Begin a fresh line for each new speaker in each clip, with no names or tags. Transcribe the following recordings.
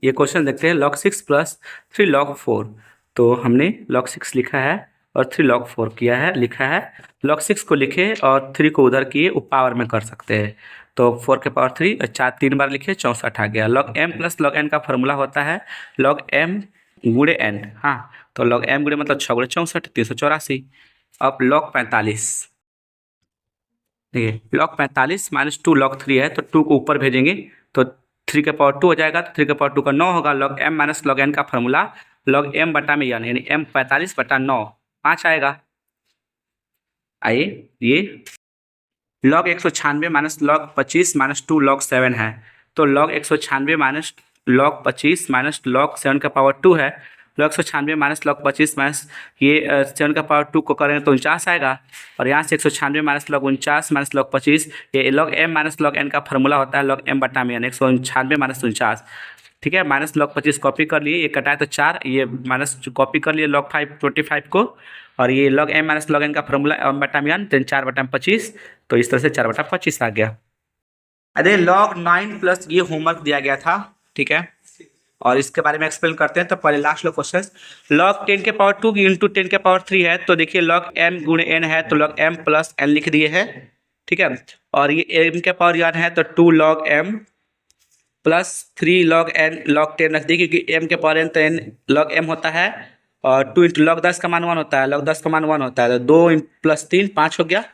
ये क्वेश्चन देखते हैं log 6 प्लस 3 log 4। तो हमने log 6 लिखा है और 3 log 4 किया है, लिखा है। log 6 को लिखे और 3 को उधर किए, वो पावर में कर सकते हैं। तो 4 के पावर 3 4 3 बार लिखे 64 आ गया। log m plus log n का फॉर्मूला होता है log m गुणे n। हाँ, तो log m गुणे मतलब 6 गुणे 64 384। अब log 45, देखिए log 45 माइनस 2 log 3 है, तो 2 को ऊपर भेजेंगे तो 3 के पावर 2 हो जाएगा, तो 3 के पावर 2 का 9 होगा। log m minus log n का फॉर्मूला log m बटा में n, यानी m 45 बटा 9 5 आएगा। आइए, ये log 196 minus log 25 minus 2 log 7 है, तो log 196 minus log 25 minus log 7 का पावर 2 है। log 196 माइनस log 25 माइनस ये 7 का पावर 2 को करेंगे तो 49 आएगा। और यहाँ से 196 माइनस log 49 माइनस log 25, ये log m minus log n का फॉर्मूला होता है log m बटा में n, 196 माइनस 49। ठीक है, माइनस log 25 कॉपी कर लिए, ये कटाए तो 4, ये माइनस कॉपी कर लिए log 25 को, और ये log m minus log n का फॉर्मूला m बटा में n, 4 बटा 25, तो इस तरह से 4 बटा 25 आ गया। अरे log 9 प्लस ये होमवर्क दिया गया था, ठीक है, और इसके बारे में एक्सप्लेन करते हैं। तो पहले लास्ट लो क्वेश्चन, log 10 के पावर 2 इंटू 10 के पावर 3 है, तो देखिए log m गुणे n है, तो log m प्लस n लिख दिए है, ठीक है। और ये m के पावर n है, तो 2 log m plus 3 log n log 10 रख दिए, क्योंकि m के पावर n तो n log m होता है, और 2 इंटू log 10 का मान 1 होता है, log 10 का मान 1 होता है, तो 2 प्लस 3 5 हो गया।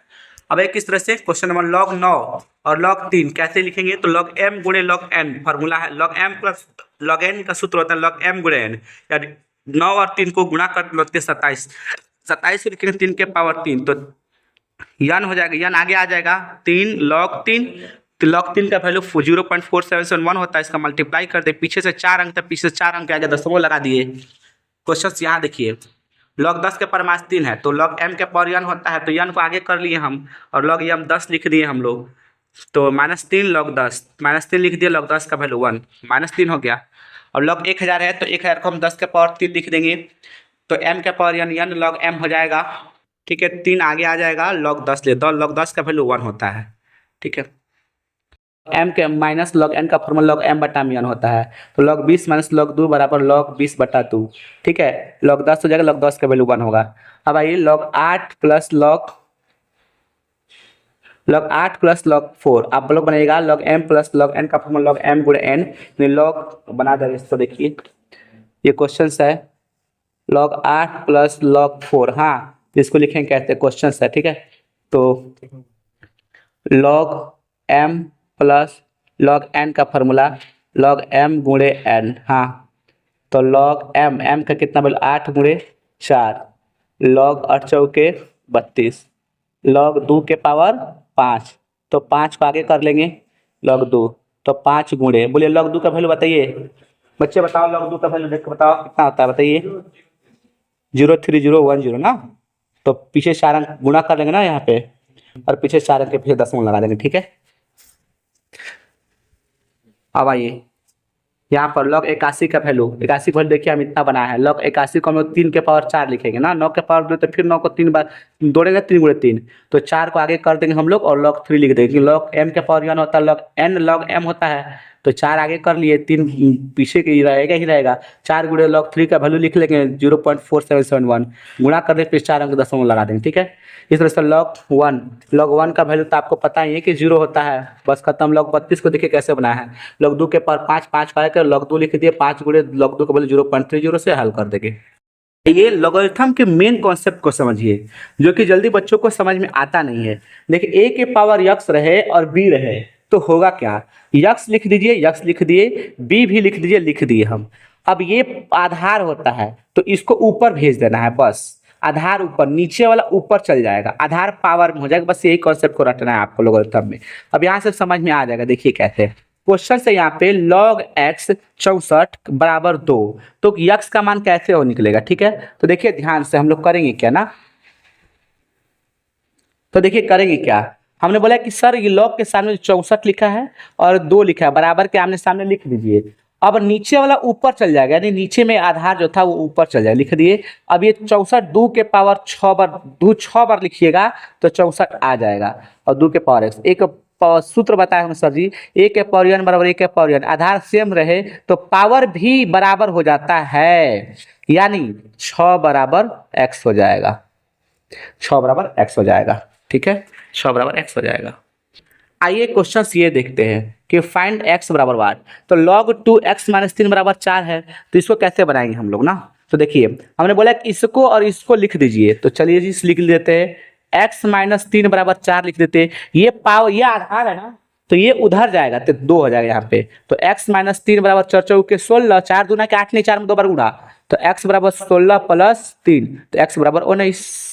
अब एक किस तरह से क्वेश्चन नंबर log 9 और log 3 कैसे लिखेंगे, तो log m गुणे log n फॉर्मूला है, log m plus log n का सूत्र होता है log m गुणे n, यानी 9 और 3 को गुणा कर लो 27 को लिखेंगे 3 के पावर 3, तो n हो जाएगा, n आगे आ जाएगा 3 log 3, तो log 3 का वैल्यू 0.4771 होता है, इसका मल्टीप्लाई कर दे, पीछे से 4 अंक, तक पीछे से 4 अंक आगे दशमलव लगा दिए। क्वेश्चन यहाँ देखिए, log 10 के पावर माइनस 3 है, तो log m के पावर n होता है, तो n को आगे कर लिए हम, और log m 10 लिख दिए हम लोग, तो -3 log 10, -3 लिख दिए, log 10 का वैल्यू 1 -3 हो गया। और log 1000 है, तो 1000 को हम 10 के पावर 3 लिख देंगे, तो m के पावर n log m हो जाएगा, ठीक है, 3 आगे आ जाएगा, log 10 ले दो, log 10 का वैल्यू 1 होता है, ठीक है। m के माइनस log n का फॉर्मूला log m बटा में n होता है, तो log 20 माइनस log 2 बराबर log 20 बटा 2, ठीक है, log 10 हो जाएगा, log 10 का वैल्यू 1 होगा। अब आइए log 8 प्लस log 4, आप लोग बनेगा log m plus log n का फॉर्मूला log m गुणे n, log बना दे इसको, देखिए ये क्वेश्चन है log 8 प्लस log 4, हाँ इसको लिखेंगे कहते हैं क्वेश्चन है, ठीक है। तो log m plus log n का फॉर्मूला log m गुणे n, हाँ तो log m का कितना वैल्यू 8 गुणे 4, log 8 चौके 32, log 2 के पावर 5, तो 5 को आगे कर लेंगे log 2, तो 5 गुणे, बोलिए log 2 का वैल्यू बताइए बच्चे, बताओ log 2 का वैल्यू देख के बताओ कितना होता है, बताइए 03010 ना, तो पीछे 4 अंक गुणा कर लेंगे ना यहाँ पे, और पीछे 4 अंक के पीछे दशमलव लगा देंगे, ठीक है। अब आइए यहाँ पर log 81 का वैल्यू, 81 का वैल्यू देखिए हम इतना बना है, log 81 को हम 3 के पावर 4 लिखेंगे ना, 9 के पावर में, तो फिर 9 को 3 बार जोड़ेंगे, 3 गुणे 3, तो 4 को आगे कर देंगे हम लोग, और log 3 लिख देंगे, log m के पावर n होता है, log n log m होता है, तो 4 आगे कर लिए, 3 पीछे ही रहेगा, 4 गुणे log 3 का वैल्यू लिख लेंगे 0.4771, गुणा कर दे, फिर 4 अंक दशमलव लगा देंगे, ठीक है। इस तरह से log 1 का वैल्यू तो आपको पता ही है कि 0 होता है, बस खत्म। log 32 को देखिए कैसे बना है, log 2 के पावर 5 का आकर log 2 लिख दिए, 5 गुणे log 2 का वैल्यू 0.30 से हल कर देंगे। ये लॉगरिथम के मेन कॉन्सेप्ट को समझिए, जो कि जल्दी बच्चों को समझ में आता नहीं है। देखिए a के पावर x रहे और b रहे, तो होगा क्या, x लिख दीजिए, x लिख दिए, b भी लिख दीजिए, लिख दिए हम। अब ये आधार होता है, तो इसको ऊपर भेज देना है, बस आधार ऊपर, नीचे वाला ऊपर चल जाएगा, आधार पावर में हो जाएगा, बस यही कॉन्सेप्ट को रटना है आपको लॉगरिथम में। अब यहाँ से समझ में आ जाएगा, देखिए कैसे क्वेश्चन से, यहाँ पे log x 64 बराबर 2, तो x का मान कैसे हो निकलेगा, ठीक है। तो देखिए ध्यान से हम लोग करेंगे क्या ना, तो देखिए करेंगे क्या, हमने बोला कि सर ये log के सामने 64 लिखा है और 2 लिखा है, बराबर के आमने सामने लिख दीजिए। अब नीचे वाला ऊपर चल जाएगा, यानी नीचे में आधार जो था वो ऊपर चल जाएगा, लिख दिए। अब ये 64 2 के पावर 6 बार, 2 6 बार लिखिएगा तो 64 आ जाएगा, और 2 के पावर x, एक सूत्र बताया हम सर जी, ए के पावर n बराबर ए के पावर n, आधार सेम रहे तो पावर भी बराबर हो जाता है, यानी 6 बराबर x हो जाएगा, 6 बराबर x हो जाएगा। ठीक है, 6 बराबर x हो जाएगा। आइए क्वेश्चन ये देखते हैं कि फाइंड x बराबर वाट। तो log 2x माइनस 3 बराबर 4 है, तो इसको कैसे बनाएंगे हम लोग ना। तो देखिए हमने बोला कि इसको और इसको लिख दीजिए, तो चलिए जी लिख लेते हैं, x माइनस 3 बराबर 4 लिख देते हैं। ये पावर ये आधार है ना, तो ये उधर जाएगा तो 2 हो जाएगा यहाँ पे। तो x माइनस 3 बराबर 4 चौके 16, 4 दूना के 8 नहीं 4 में 2 बार गुणा, तो x बराबर 16 प्लस 3, तो x बराबर 19।